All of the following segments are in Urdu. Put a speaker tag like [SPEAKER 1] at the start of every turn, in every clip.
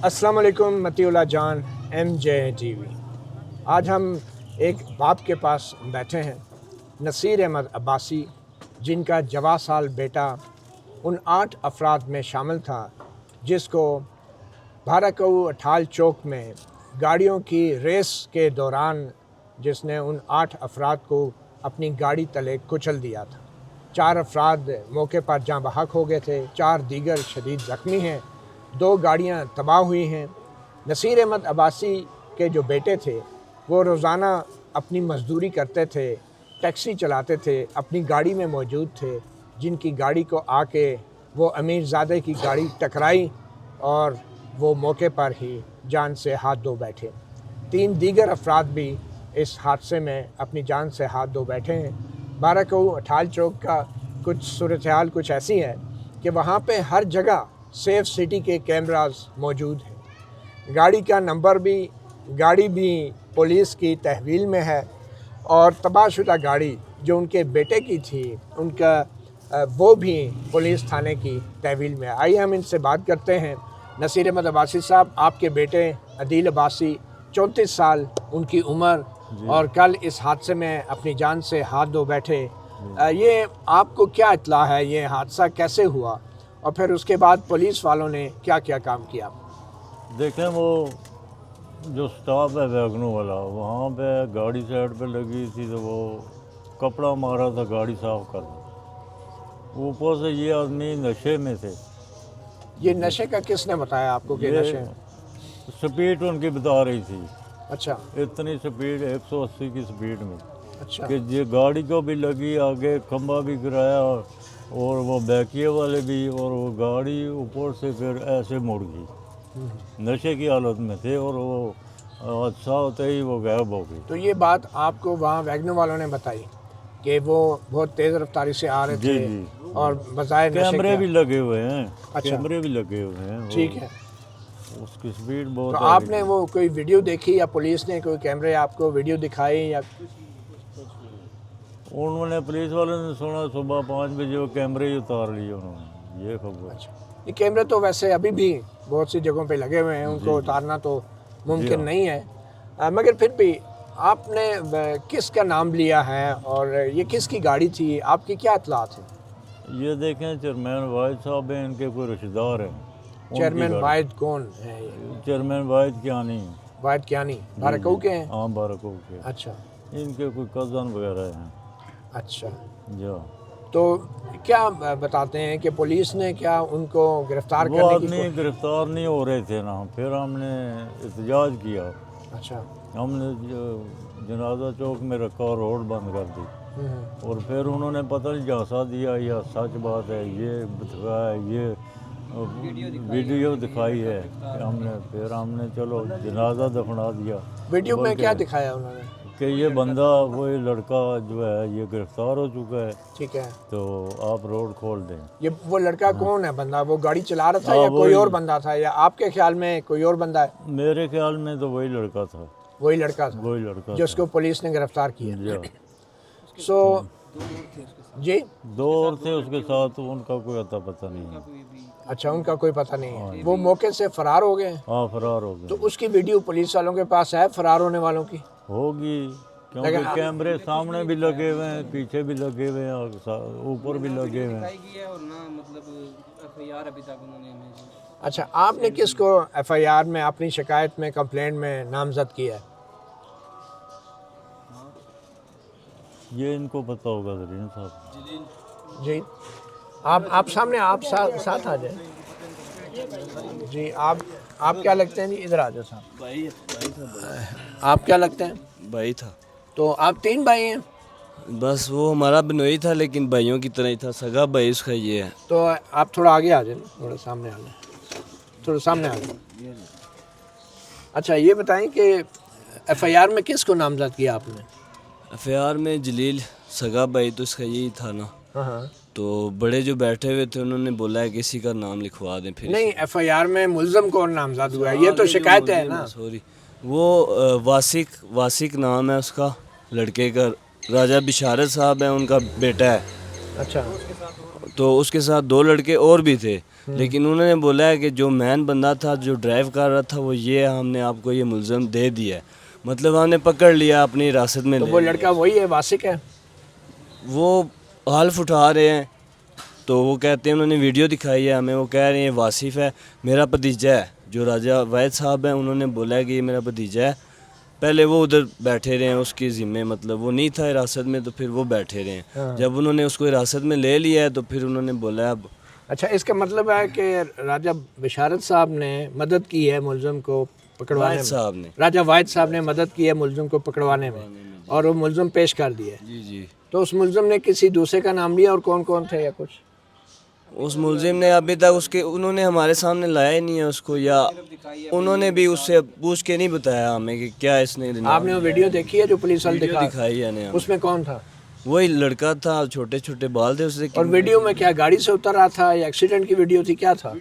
[SPEAKER 1] السلام علیکم متی اللہ جان MJ TV۔ آج ہم ایک باپ کے پاس بیٹھے ہیں، نصیر احمد عباسی، جن کا جواں سال بیٹا ان 8 افراد میں شامل تھا جس کو بھارکو اٹھال چوک میں گاڑیوں کی ریس کے دوران جس نے ان 8 افراد کو اپنی گاڑی تلے کچل دیا تھا۔ 4 افراد موقع پر جاں بحق ہو گئے تھے، 4 دیگر شدید زخمی ہیں، 2 گاڑیاں تباہ ہوئی ہیں۔ نصیر احمد عباسی کے جو بیٹے تھے وہ روزانہ اپنی مزدوری کرتے تھے، ٹیکسی چلاتے تھے، اپنی گاڑی میں موجود تھے، جن کی گاڑی کو آ کے وہ امیر زادے کی گاڑی ٹکرائی اور وہ موقع پر ہی جان سے ہاتھ دھو بیٹھے۔ 3 دیگر افراد بھی اس حادثے میں اپنی جان سے ہاتھ دھو بیٹھے ہیں۔ بھارکو اٹھال چوک کا کچھ صورتحال کچھ ایسی ہے کہ وہاں پہ ہر جگہ سیف سٹی کے کیمراز موجود ہیں، گاڑی بھی پولیس کی تحویل میں ہے، اور تباہ شدہ گاڑی جو ان کے بیٹے کی تھی وہ بھی پولیس تھانے کی تحویل میں ہے۔ آئیے ہم ان سے بات کرتے ہیں۔ نصیر احمد عباسی صاحب، آپ کے بیٹے عدیل عباسی 34 سال ان کی عمر اور کل اس حادثے میں اپنی جان سے ہاتھ دھو بیٹھے، یہ آپ کو کیا اطلاع ہے، یہ حادثہ کیسے ہوا اور پھر اس کے بعد پولیس والوں نے کیا کیا کام کیا؟
[SPEAKER 2] دیکھیں، وہ جو سٹاپ ہے ویگنو والا، وہاں پہ گاڑی سائڈ پہ لگی تھی تو وہ کپڑا مارا تھا گاڑی صاف کرنا۔ اوپر سے یہ آدمی نشے میں تھے۔
[SPEAKER 1] یہ نشے کا کس نے بتایا آپ کو کہ نشے؟
[SPEAKER 2] سپیڈ ان کی بتا رہی تھی،
[SPEAKER 1] اچھا
[SPEAKER 2] اتنی سپیڈ 180 کی سپیڈ میں
[SPEAKER 1] اچھا
[SPEAKER 2] کہ یہ گاڑی کو بھی لگی، آگے کھمبا بھی گرایا اور وہ بیکیے والے بھی، اور وہ گاڑی اوپر سے پھر ایسے مڑ گئی۔ نشے کی حالت میں تھے اور وہ حادثہ ہوتے ہی وہ غائب ہو گئی۔
[SPEAKER 1] تو یہ بات آپ کو وہاں ویگنو والوں نے بتائی کہ وہ بہت تیز رفتاری سے آ رہے تھے؟
[SPEAKER 2] جی
[SPEAKER 1] اور بظاہر نشے
[SPEAKER 2] کیمرے بھی لگے ہوئے ہیں،
[SPEAKER 1] اچھا
[SPEAKER 2] کیمرے بھی لگے ہوئے ہیں،
[SPEAKER 1] ٹھیک ہے۔
[SPEAKER 2] اس کی سپیڈ بہت
[SPEAKER 1] تو آپ نے وہ کوئی ویڈیو دیکھی یا پولیس نے کوئی کیمرے آپ کو ویڈیو دکھائی یا؟
[SPEAKER 2] انہوں نے پولیس والوں نے سنا صبح 5 بجے وہ کیمرے ہی اتار لیے انہوں نے، یہ خبر۔
[SPEAKER 1] اچھا، یہ کیمرے تو ویسے ابھی بھی بہت سی جگہوں پہ لگے ہوئے ہیں، ان کو اتارنا تو ممکن نہیں ہے، مگر پھر بھی آپ نے کس کا نام لیا ہے اور یہ کس کی گاڑی تھی، آپ کی کیا اطلاعات ہیں؟
[SPEAKER 2] یہ دیکھیں، چیئرمین واحد صاحب ہیں، ان کے کوئی رشتہ دار ہیں۔
[SPEAKER 1] چیئرمین واحد کون ہے؟
[SPEAKER 2] چیئرمین واحد کیانی ہیں۔
[SPEAKER 1] واحد کیانی بھارکو کے ہیں؟
[SPEAKER 2] ہاں، بھارکو کے۔
[SPEAKER 1] اچھا
[SPEAKER 2] ان کے کوئی کزن وغیرہ ہیں۔
[SPEAKER 1] اچھا،
[SPEAKER 2] جی،
[SPEAKER 1] تو کیا بتاتے ہیں کہ پولیس نے کیا ان کو گرفتار
[SPEAKER 2] وہ
[SPEAKER 1] کرنے کی
[SPEAKER 2] آدمی گرفتار نہیں ہو رہے تھے نا، پھر ہم نے احتجاج کیا،
[SPEAKER 1] اچھا
[SPEAKER 2] ہم نے جنازہ چوک میں رکھا اور روڈ بند کر دی، اور پھر انہوں نے پتہ نہیں جھانسا دیا یا سچ بات ہے، یہ دکھایا، یہ ویڈیو دکھائی ہے، ہم نے چلو جنازہ دفنا دیا۔
[SPEAKER 1] ویڈیو میں کیا دکھایا انہوں نے؟
[SPEAKER 2] کہ یہ بندہ، وہی لڑکا جو ہے یہ گرفتار ہو چکا ہے،
[SPEAKER 1] ٹھیک ہے،
[SPEAKER 2] تو آپ روڈ کھول دیں۔
[SPEAKER 1] یہ وہ لڑکا کون ہے بندہ؟ وہ گاڑی چلا رہا تھا یا کوئی اور بندہ تھا، یا آپ کے خیال میں کوئی اور بندہ ہے؟
[SPEAKER 2] میرے خیال میں تو وہی لڑکا تھا،
[SPEAKER 1] وہی لڑکا تھا
[SPEAKER 2] وہی لڑکا
[SPEAKER 1] جس کو پولیس نے گرفتار کیا۔ سو جی،
[SPEAKER 2] 2 اور تھے اس کے ساتھ، ان کا کوئی اتا پتہ نہیں ہے۔
[SPEAKER 1] اچھا، ان کا کوئی پتہ نہیں ہے، وہ موقع سے فرار ہو گئے؟
[SPEAKER 2] ہاں، فرار ہو
[SPEAKER 1] تو
[SPEAKER 2] گئے۔
[SPEAKER 1] اس کی ویڈیو پولیس والوں کے پاس ہے فرار ہونے والوں کی؟
[SPEAKER 2] ہوگی، کیونکہ کیمرے سامنے بھی لگے ہوئے ہیں، پیچھے بھی لگے ہوئے ہیں، اور اوپر بھی لگے ہوئے ہیں۔
[SPEAKER 1] اچھا، آپ نے کس کو FIR میں اپنی شکایت میں کمپلینٹ میں نامزد کیا ہے؟
[SPEAKER 2] یہ ان کو پتہ ہوگا زرین صاحب۔
[SPEAKER 1] جی، آپ سامنے، آپ ساتھ آ جائیں۔ جی، آپ کیا لگتے ہیں؟ جی ادھر آ جاؤ صاحب۔ آپ کیا لگتے ہیں؟
[SPEAKER 3] بھائی تھا۔
[SPEAKER 1] تو آپ 3 بھائی ہیں؟
[SPEAKER 3] بس وہ ہمارا بنوئی تھا، لیکن بھائیوں کی طرح ہی تھا، سگا بھائی اس کا یہ ہے۔
[SPEAKER 1] تو آپ تھوڑا آگے آ جائیں، تھوڑا سامنے آ جائیں، تھوڑا سامنے آ جائیں۔ اچھا، یہ بتائیں کہ FIR میں کس کو نامزد کیا آپ نے؟
[SPEAKER 3] FIR میں جلیل، سگا بھائی تو اس کا یہی تھا نا۔
[SPEAKER 1] ہاں،
[SPEAKER 3] تو بڑے جو بیٹھے ہوئے تھے انہوں نے بولا ہے کہ کسی کا نام لکھوا دیں۔ پھر
[SPEAKER 1] نہیں، FIR میں ملزم کون نامزد ہوا ہے؟ یہ تو شکایت ہے نا۔
[SPEAKER 3] سوری، وہ واسق نام ہے اس کا، لڑکے کا، راجہ بشارت صاحب ہیں، ان کا بیٹا ہے۔
[SPEAKER 1] اچھا،
[SPEAKER 3] تو اس کے ساتھ 2 لڑکے اور بھی تھے، لیکن انہوں نے بولا ہے کہ جو مین بندہ تھا جو ڈرائیو کر رہا تھا وہ یہ ہم نے آپ کو یہ ملزم دے دیا ہے، مطلب ہم نے پکڑ لیا اپنی حراست میں
[SPEAKER 1] تو
[SPEAKER 3] لے
[SPEAKER 1] وہ
[SPEAKER 3] لیا۔
[SPEAKER 1] لڑکا وہی ہے، واسق ہے؟
[SPEAKER 3] وہ حلف اٹھا رہے ہیں، تو وہ کہتے ہیں، انہوں نے ویڈیو دکھائی ہے ہمیں، وہ کہہ رہے ہیں واصف ہے، میرا بھتیجا ہے، جو راجہ واحد صاحب ہیں انہوں نے بولا ہے کہ یہ میرا بھتیجا ہے۔ پہلے وہ ادھر بیٹھے رہے ہیں اس کے ذمے، مطلب وہ نہیں تھا حراست میں، تو پھر وہ بیٹھے رہے ہیں۔ جب انہوں نے اس کو حراست میں لے لیا ہے تو پھر انہوں نے بولا اب
[SPEAKER 1] اچھا، اس کا مطلب ہے کہ راجہ بشارت صاحب نے مدد کی ہے ملزم کو پکڑوانے
[SPEAKER 3] واحد
[SPEAKER 1] میں،
[SPEAKER 3] صاحب نے،
[SPEAKER 1] راجہ واحد صاحب نے مدد کی ہے ملزم کو پکڑوانے میں، اور وہ ملزم پیش کر دیا ہے۔
[SPEAKER 3] جی جی،
[SPEAKER 1] تو اس ملزم نے کسی دوسرے کا نام لیا، اور کون کون تھے یا کچھ؟
[SPEAKER 3] اس ملزم نے ابھی تک انہوں نے ہمارے سامنے لایا ہی نہیں ہے اس کو، یا انہوں نے بھی اس سے پوچھ کے نہیں بتایا ہمیں کہ کیا اس نے
[SPEAKER 1] آپ نے وہ ویڈیو دیکھی ہے جو پولیس والے
[SPEAKER 3] ویڈیو دکھائی ہے نے ہمیں۔
[SPEAKER 1] اس میں کون تھا؟
[SPEAKER 3] وہی لڑکا تھا، چھوٹے چھوٹے بال تھے اس سے۔
[SPEAKER 1] اور ویڈیو میں کیا گاڑی سے اتر رہا تھا یا ایکسیڈنٹ کی ویڈیو تھی، کیا تھا؟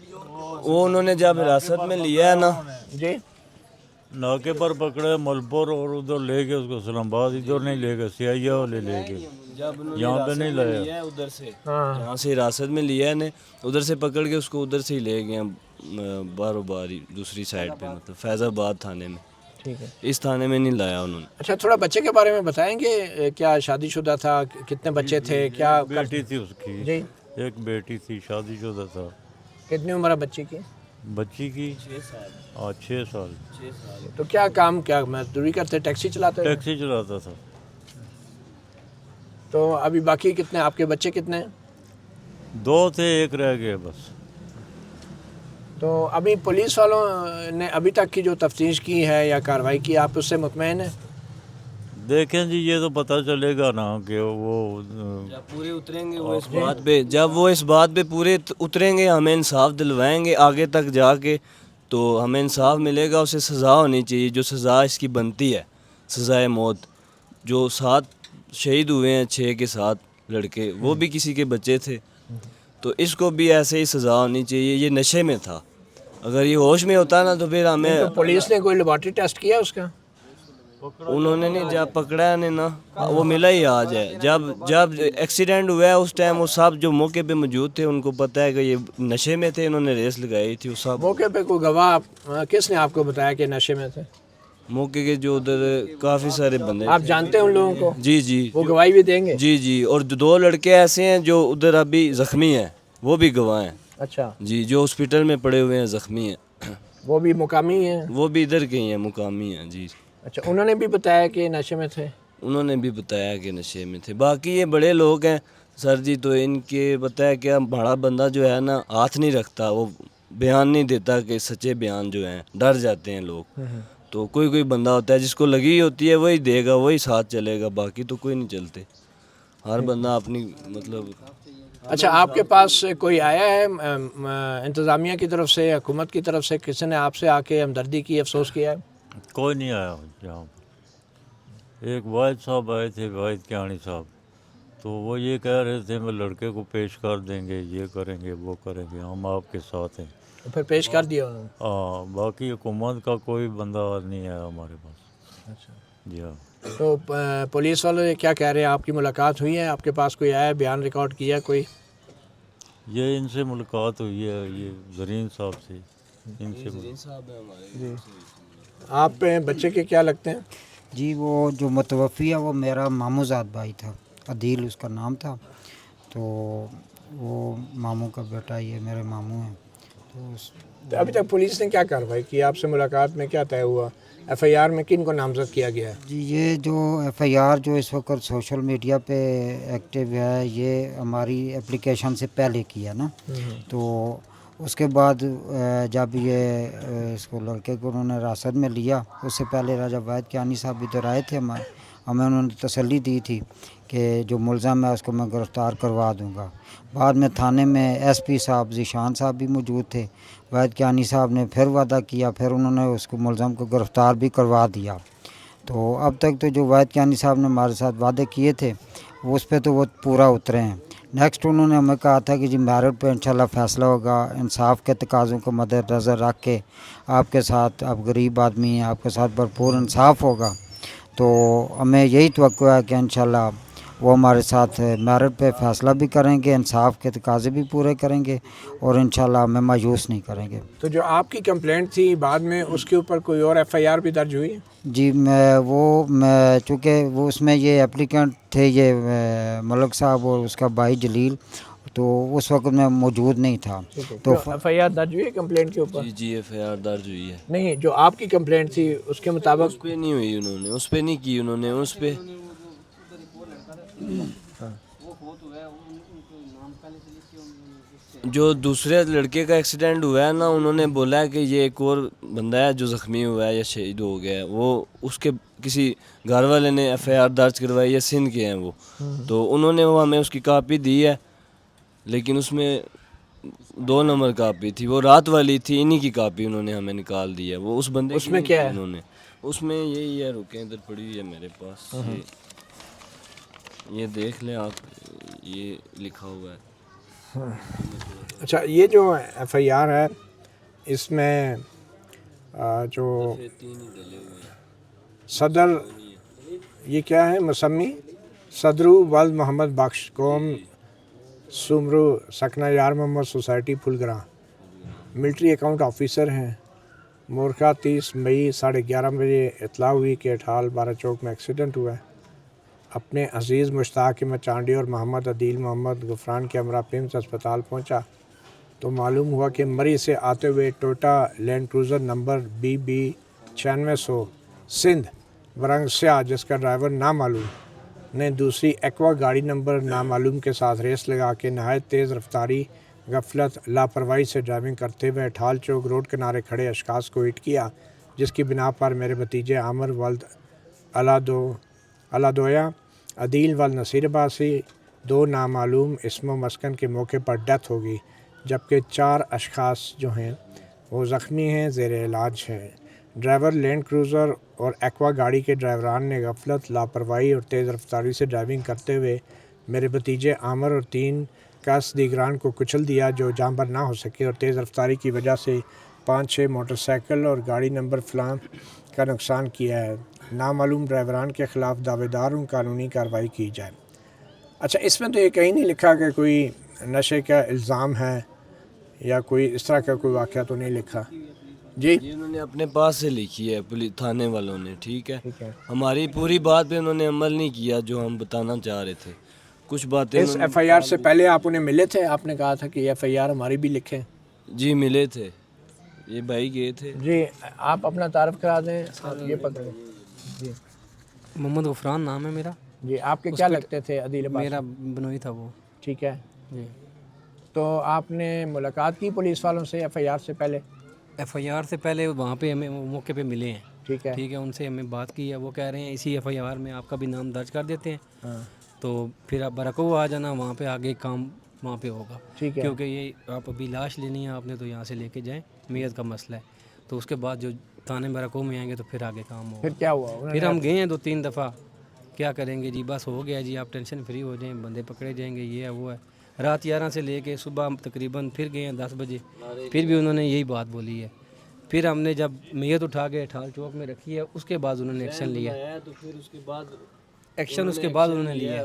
[SPEAKER 3] وہ انہوں نے جب حراست میں لیا ہے نا،
[SPEAKER 1] جی،
[SPEAKER 2] ناکے پر پکڑے ملپور، اور ادھر لے گئے اس کو اسلام آباد، ادھر نہیں لے گئے، سیاحیہ والے لے گئے، یہاں پہ نہیں لایا۔
[SPEAKER 3] ادھر سے
[SPEAKER 1] ہاں،
[SPEAKER 3] جہاں سے حراست میں لیا ہے نے، ادھر سے پکڑ کے اس کو ادھر سے ہی لے گئے بارو باری دوسری سائڈ پہ، مطلب فیض آباد تھانے میں،
[SPEAKER 1] ٹھیک ہے۔
[SPEAKER 3] اس تھانے میں نہیں لایا انہوں نے۔
[SPEAKER 1] اچھا، تھوڑا بچے کے بارے میں بتائیں گے، کیا شادی شدہ تھا، کتنے بچے تھے، کیا
[SPEAKER 2] بیٹی تھی اس کی،
[SPEAKER 1] جی،
[SPEAKER 2] ایک بیٹی تھی، شادی شدہ تھا۔
[SPEAKER 1] کتنی عمر ہے بچی کی؟
[SPEAKER 2] بچی کی 6 سال،
[SPEAKER 1] تو کیا کام، کیا مزدوری کرتے، ٹیکسی چلاتے؟
[SPEAKER 2] ٹیکسی چلاتا تھا۔
[SPEAKER 1] تو ابھی باقی کتنے آپ کے بچے کتنے ہیں؟
[SPEAKER 2] 2 تھے، ایک رہ گئے بس۔
[SPEAKER 1] تو ابھی پولیس والوں نے ابھی تک کی جو تفتیش کی ہے یا کارروائی کی، آپ اس سے مطمئن ہیں؟
[SPEAKER 2] دیکھیں جی، یہ تو پتہ چلے گا نا کہ وہ
[SPEAKER 3] جب پورے اتریں گے وہ اس بات پہ، جب وہ اس بات پہ پورے اتریں گے، ہمیں انصاف دلوائیں گے آگے تک جا کے، تو ہمیں انصاف ملے گا، اسے سزا ہونی چاہیے جو سزا اس کی بنتی ہے، سزائے موت۔ جو 7 شہید ہوئے ہیں، 6 کے 7 لڑکے، وہ بھی کسی کے بچے تھے، تو اس کو بھی ایسے ہی سزا ہونی چاہیے۔ یہ نشے میں تھا، اگر یہ ہوش میں ہوتا نا تو پھر ہمیں،
[SPEAKER 1] تو پولیس نے کوئی لیبارٹری ٹیسٹ کیا اس کا؟
[SPEAKER 3] انہوں نے نہیں، جب پکڑا ہے نا وہ ملا ہی آج ہے، جب ایکسیڈنٹ ہوا ہے اس ٹائم وہ سب جو موقع پہ موجود تھے ان کو پتہ ہے کہ یہ نشے میں تھے، انہوں نے ریس لگائی تھی، وہ سب
[SPEAKER 1] موقع پہ کوئی گواہ کس نے آپ کو بتایا کہ نشے میں تھے؟
[SPEAKER 3] موقع کے جو ادھر کافی سارے بندے
[SPEAKER 1] آپ جانتے ہیں ان لوگوں کو؟
[SPEAKER 3] جی جی
[SPEAKER 1] وہ گواہی بھی دیں گے؟
[SPEAKER 3] جی جی، اور 2 لڑکے ایسے ہیں جو ادھر ابھی زخمی ہیں، وہ بھی گواہ ہیں
[SPEAKER 1] اچھا،
[SPEAKER 3] جی، جو ہاسپٹل میں پڑے ہوئے ہیں زخمی ہیں،
[SPEAKER 1] وہ بھی مقامی ہیں؟
[SPEAKER 3] وہ بھی ادھر کے ہی ہیں، مقامی ہیں جی۔
[SPEAKER 1] اچھا، انہوں نے بھی بتایا کہ نشے میں تھے؟
[SPEAKER 3] انہوں نے بھی بتایا کہ نشے میں تھے۔ باقی یہ بڑے لوگ ہیں سر جی، تو ان کے بتایا کہ بڑا بندہ جو ہے نا ہاتھ نہیں رکھتا، وہ بیان نہیں دیتا کہ سچے بیان جو ہیں، ڈر جاتے ہیں لوگ۔ تو کوئی بندہ ہوتا ہے جس کو لگی ہوتی ہے وہی دے گا، وہی ساتھ چلے گا، باقی تو کوئی نہیں چلتے، ہر بندہ اپنی مطلب۔
[SPEAKER 1] اچھا، آپ کے پاس کوئی آیا ہے انتظامیہ کی طرف سے، حکومت کی طرف سے، کسی نے آپ سے آ کے ہمدردی کی، افسوس کیا ہے؟
[SPEAKER 2] کوئی نہیں آیا یہاں پر۔ ایک واحد صاحب آئے تھے، واحد کیانی صاحب، تو وہ یہ کہہ رہے تھے میں لڑکے کو پیش کر دیں گے، یہ کریں گے، وہ کریں گے، ہم آپ کے ساتھ ہیں۔
[SPEAKER 1] پھر پیش کر دیا انہوں نے؟
[SPEAKER 2] ہاں، باقی حکومت کا کوئی بندہ نہیں آیا ہمارے پاس۔
[SPEAKER 1] اچھا،
[SPEAKER 2] جی ہاں۔
[SPEAKER 1] تو پولیس والے کیا کہہ رہے ہیں؟ آپ کی ملاقات ہوئی ہے؟ آپ کے پاس کوئی آیا، بیان ریکارڈ کیا کوئی؟
[SPEAKER 2] یہ ان سے ملاقات ہوئی ہے، یہ زرین صاحب سے، ان سے
[SPEAKER 1] جی، آپ بچے کے کیا لگتے ہیں؟
[SPEAKER 4] جی، وہ جو متوفی ہے وہ میرا ماموں زاد بھائی تھا، عدیل اس کا نام تھا، تو وہ ماموں کا بیٹا، یہ میرے ماموں ہیں۔
[SPEAKER 1] تو ابھی تک پولیس نے کیا کارروائی کی؟ آپ سے ملاقات میں کیا طے ہوا؟ ایف آئی آر میں کن کو نامزد کیا گیا ہے؟
[SPEAKER 4] جی، یہ جو ایف آئی آر جو اس وقت سوشل میڈیا پہ ایکٹیو ہے، یہ ہماری اپلیکیشن سے پہلے کیا نا، تو اس کے بعد جب یہ اس کو لڑکے کو انہوں نے حراست میں لیا، اس سے پہلے راجہ واحد کیانی صاحب ادھر آئے تھے، ہمیں انہوں نے تسلی دی تھی کہ جو ملزم ہے اس کو میں گرفتار کروا دوں گا۔ بعد میں تھانے میں ایس پی صاحب ذیشان صاحب بھی موجود تھے، واحد کیانی صاحب نے پھر وعدہ کیا، پھر انہوں نے اس کو ملزم کو گرفتار بھی کروا دیا۔ تو اب تک تو جو واحد کیانی صاحب نے ہمارے ساتھ وعدے کیے تھے اس پہ تو وہ پورا اترے ہیں۔ نیکسٹ انہوں نے ہمیں کہا تھا کہ جی میرٹ پہ انشاءاللہ فیصلہ ہوگا، انصاف کے تقاضوں کو مد نظر رکھ کے آپ کے ساتھ، آپ غریب آدمی ہیں، آپ کے ساتھ بھرپور انصاف ہوگا۔ تو ہمیں یہی توقع ہے کہ انشاءاللہ وہ ہمارے ساتھ میرٹ پہ فیصلہ بھی کریں گے, انصاف کے تقاضے بھی پورے کریں گے اور انشاءاللہ ہمیں مایوس نہیں کریں گے.
[SPEAKER 1] تو جو آپ کی کمپلینٹ تھی بعد میں اس کے اوپر کوئی اور ایف آئی آر بھی درج ہوئی ہے؟
[SPEAKER 4] جی میں چونکہ وہ اس میں یہ اپلیکنٹ تھے یہ ملک صاحب اور اس کا بھائی جلیل, تو اس وقت میں موجود نہیں تھا. تو
[SPEAKER 1] ایف آئی آر درج ہوئی ہے کمپلینٹ کے اوپر؟
[SPEAKER 3] جی ایف آئی آر درج ہوئی ہے.
[SPEAKER 1] نہیں, جو آپ کی کمپلینٹ تھی اس کے مطابق
[SPEAKER 3] اس پہ نہیں ہوئی, انہوں نے اس پہ نہیں کی, انہوں نے اس پہ جو دوسرے لڑکے کا ایکسیڈنٹ ہوا ہے نا, انہوں نے بولا ہے کہ یہ ایک اور بندہ ہے جو زخمی ہوا ہے یا شہید ہو گیا ہے, وہ اس کے کسی گھر والے نے ایف آئی آر درج کروائی ہے, سندھ کے ہیں وہ, تو انہوں نے وہ ہمیں اس کی کاپی دی ہے, لیکن اس میں 2 نمبر کاپی تھی, وہ رات والی تھی, انہی کی کاپی انہوں نے ہمیں نکال دی ہے. وہ اس بندے
[SPEAKER 1] اس میں کیا ہے؟
[SPEAKER 3] انہوں نے اس میں یہی ہے, رکیں ادھر پڑی ہوئی ہے میرے پاس, یہ دیکھ لیں آپ, یہ لکھا ہوا ہے.
[SPEAKER 1] اچھا, یہ جو ایف آئی آر ہے اس میں جو صدر یہ کیا ہے, مسمی صدرو ولد محمد بخش, قوم سمرو, سکنہ یار محمد سوسائٹی پھلگراں, ملٹری اکاؤنٹ آفیسر ہیں. مورخہ 30 مئی 11:30 بجے اطلاع ہوئی کہ اٹھال 12 چوک میں ایکسیڈنٹ ہوا ہے. اپنے عزیز مشتاق مچانڈی اور محمد عدیل محمد غفران کے ہمراہ پیمز اسپتال پہنچا تو معلوم ہوا کہ مری سے آتے ہوئے ٹوٹا Land Cruiser number BB 9600 Sindh برنگ سیاہ, جس کا ڈرائیور نامعلوم, نے دوسری ایکوا گاڑی نمبر نامعلوم کے ساتھ ریس لگا کے نہایت تیز رفتاری, غفلت, لاپرواہی سے ڈرائیونگ کرتے ہوئے اٹھال چوک روڈ کنارے کھڑے اشخاص کو ہٹ کیا, جس کی بنا پر میرے بھتیجے عامر ولد علادویا, عدیل ولد نصیر عباسی, 2 نامعلوم اسم و مسکن کے موقع پر ڈیتھ ہو گئی, جبکہ 4 اشخاص جو ہیں وہ زخمی ہیں, زیر علاج ہیں. ڈرائیور لینڈ کروزر اور ایکوا گاڑی کے ڈرائیوران نے غفلت, لاپرواہی اور تیز رفتاری سے ڈرائیونگ کرتے ہوئے میرے بھتیجے عامر اور 3 کس دیگران کو کچل دیا, جو جاں بر نہ ہو سکے, اور تیز رفتاری کی وجہ سے 5-6 موٹر سائیکل اور گاڑی نمبر فلاں کا نقصان کیا ہے. نامعلوم ڈرائیوران کے خلاف دعوے داروں قانونی کارروائی کی جائے. اچھا, اس میں تو یہ کہیں نہیں لکھا کہ کوئی نشے کا الزام ہے یا کوئی اس طرح کا کوئی واقعہ تو نہیں لکھا. جی,
[SPEAKER 3] انہوں نے اپنے پاس سے لکھی ہے پولیس تھانے والوں نے, ٹھیک ہے, ہماری پوری بات پہ انہوں نے عمل نہیں کیا جو ہم بتانا چاہ رہے تھے. کچھ باتیں
[SPEAKER 1] اس ایف آئی آر سے پہلے آپ انہیں ملے تھے, آپ نے کہا تھا کہ ایف آئی آر ہماری بھی لکھیں.
[SPEAKER 3] جی ملے تھے, یہ بھائی گئے تھے.
[SPEAKER 1] جی, آپ اپنا تعارف کرا دیں, یہ پکڑیں. جی,
[SPEAKER 5] محمد غفران نام ہے میرا.
[SPEAKER 1] جی, آپ کے کیا لگتے تھے؟ عدیل عباسی.
[SPEAKER 5] میرا بنوئی تھا وہ.
[SPEAKER 1] ٹھیک ہے.
[SPEAKER 5] جی,
[SPEAKER 1] تو آپ نے ملاقات کی پولیس والوں سے ایف آئی آر سے پہلے؟
[SPEAKER 5] ایف آئی آر سے پہلے وہاں پہ ہمیں موقع پہ ملے ہیں.
[SPEAKER 1] ٹھیک ہے.
[SPEAKER 5] ٹھیک ہے, ان سے ہمیں بات کی ہے, وہ کہہ رہے ہیں اسی ایف آئی آر میں آپ کا بھی نام درج کر دیتے ہیں.
[SPEAKER 1] ہاں,
[SPEAKER 5] تو پھر آپ برکو آ جانا, وہاں پہ آگے کام وہاں پہ ہوگا.
[SPEAKER 1] ٹھیک ہے.
[SPEAKER 5] کیونکہ یہ آپ ابھی لاش لینی ہے آپ نے, تو یہاں سے لے کے جائیں, میت کا مسئلہ ہے. تو اس کے بعد جو تھانے برکو میں آئیں گے تو پھر آگے کام ہوگا.
[SPEAKER 1] پھر کیا ہوا؟
[SPEAKER 5] پھر ہم گئے ہیں 2-3 دفعہ, کیا کریں گے جی, بس ہو گیا جی, آپ ٹینشن فری ہو جائیں, بندے پکڑے جائیں گے, یہ ہے وہ ہے. رات 11 سے لے کے صبح تقریباً پھر گئے ہیں 10 بجے, پھر بھی انہوں نے یہی بات بولی ہے. پھر ہم نے جب میت اٹھا کے اٹھال چوک میں رکھی ہے, اس کے بعد انہوں نے ایکشن لیا.
[SPEAKER 3] تو پھر اس کے بعد
[SPEAKER 5] ایکشن اس کے بعد انہوں نے لیا.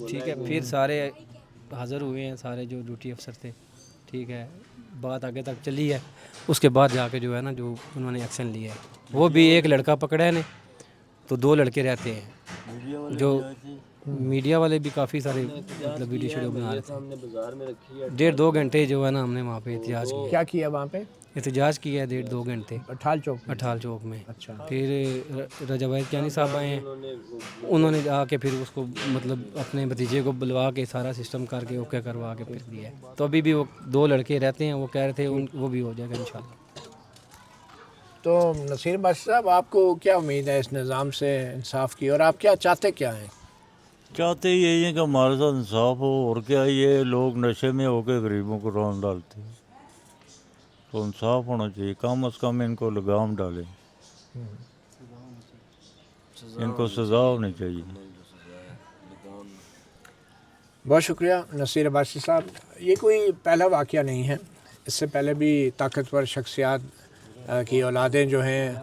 [SPEAKER 5] ٹھیک ہے, پھر سارے حاضر ہوئے ہیں, سارے جو ڈیوٹی افسر تھے. ٹھیک ہے, بات آگے تک چلی ہے. اس کے بعد جا کے جو ہے نا, جو انہوں نے ایکشن لیا ہے, وہ بھی ایک لڑکا پکڑا ہے نے, تو 2 لڑکے رہتے ہیں. جو میڈیا والے بھی کافی سارے مطلب ویڈیو شیڈیو بنا رہے تھے. 1.5-2 گھنٹے جو ہے نا ہم نے وہاں پہ احتجاج کیا.
[SPEAKER 1] کیا کیا وہاں پہ؟
[SPEAKER 5] احتجاج کیا ہے 1.5-2 گھنٹے
[SPEAKER 1] اٹھال چوک.
[SPEAKER 5] اٹھال چوک میں.
[SPEAKER 1] اچھا.
[SPEAKER 5] پھر رجا بھائی کیانی صاحب آئے ہیں, انہوں نے آ کے پھر اس کو مطلب اپنے بھتیجے کو بلوا کے سارا سسٹم کر کے اوکے کروا کے پھر دیا ہے. تو ابھی بھی وہ 2 لڑکے رہتے ہیں, وہ کہہ رہے تھے وہ بھی ہو جائے گا انشاءاللہ.
[SPEAKER 1] تو نصیر بخش صاحب, آپ کو کیا امید ہے اس نظام سے انصاف کی, اور آپ کیا چاہتے کیا ہیں؟
[SPEAKER 2] چاہتے یہی ہیں کہ ہمارے ساتھ انصاف ہو, اور کیا یہ لوگ نشے میں ہو کے غریبوں کو رون ڈالتے ہیں, تو انصاف ہونا چاہیے. کم از کم ان کو لگام ڈالیں, ان کو سزا ہونی چاہیے.
[SPEAKER 1] بہت شکریہ نصیر عباسی صاحب. یہ کوئی پہلا واقعہ نہیں ہے, اس سے پہلے بھی طاقتور شخصیات کی اولادیں جو ہیں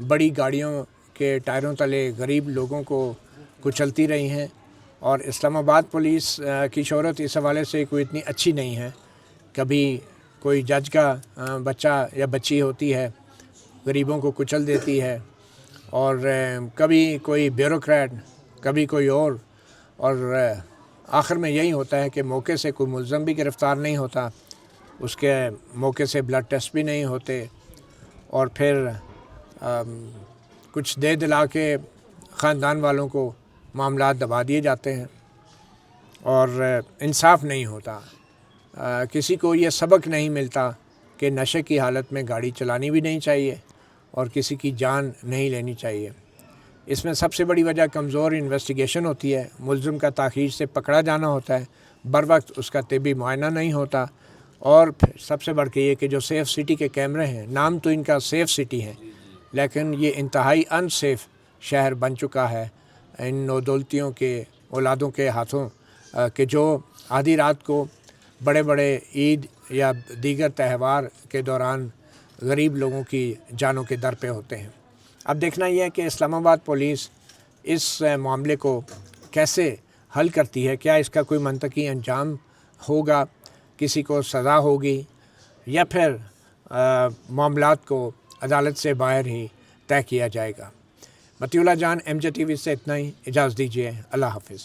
[SPEAKER 1] بڑی گاڑیوں کے ٹائروں تلے غریب لوگوں کو کچلتی رہی ہیں, اور اسلام آباد پولیس کی شہرت اس حوالے سے کوئی اتنی اچھی نہیں ہے. کبھی کوئی جج کا بچہ یا بچی ہوتی ہے غریبوں کو کچل دیتی ہے, اور کبھی کوئی بیوروکریٹ, کبھی کوئی اور آخر میں یہی ہوتا ہے کہ موقع سے کوئی ملزم بھی گرفتار نہیں ہوتا, اس کے موقع سے بلڈ ٹیسٹ بھی نہیں ہوتے, اور پھر کچھ دے دلا کے خاندان والوں کو معاملات دبا دیے جاتے ہیں اور انصاف نہیں ہوتا. کسی کو یہ سبق نہیں ملتا کہ نشے کی حالت میں گاڑی چلانی بھی نہیں چاہیے اور کسی کی جان نہیں لینی چاہیے. اس میں سب سے بڑی وجہ کمزور انویسٹیگیشن ہوتی ہے, ملزم کا تاخیر سے پکڑا جانا ہوتا ہے, بر وقت اس کا طبی معائنہ نہیں ہوتا, اور پھر سب سے بڑھ کے یہ کہ جو سیف سٹی کے کیمرے ہیں, نام تو ان کا سیف سٹی ہے لیکن یہ انتہائی ان سیف شہر بن چکا ہے ان نودولتیوں کے اولادوں کے ہاتھوں, کہ جو آدھی رات کو بڑے بڑے عید یا دیگر تہوار کے دوران غریب لوگوں کی جانوں کے در پہ ہوتے ہیں. اب دیکھنا یہ ہے کہ اسلام آباد پولیس اس معاملے کو کیسے حل کرتی ہے. کیا اس کا کوئی منطقی انجام ہوگا, کسی کو سزا ہوگی, یا پھر معاملات کو عدالت سے باہر ہی طے کیا جائے گا. مطیع اللہ جان, MJ TV سے اتنا ہی. اجازت دیجیے. اللہ حافظ.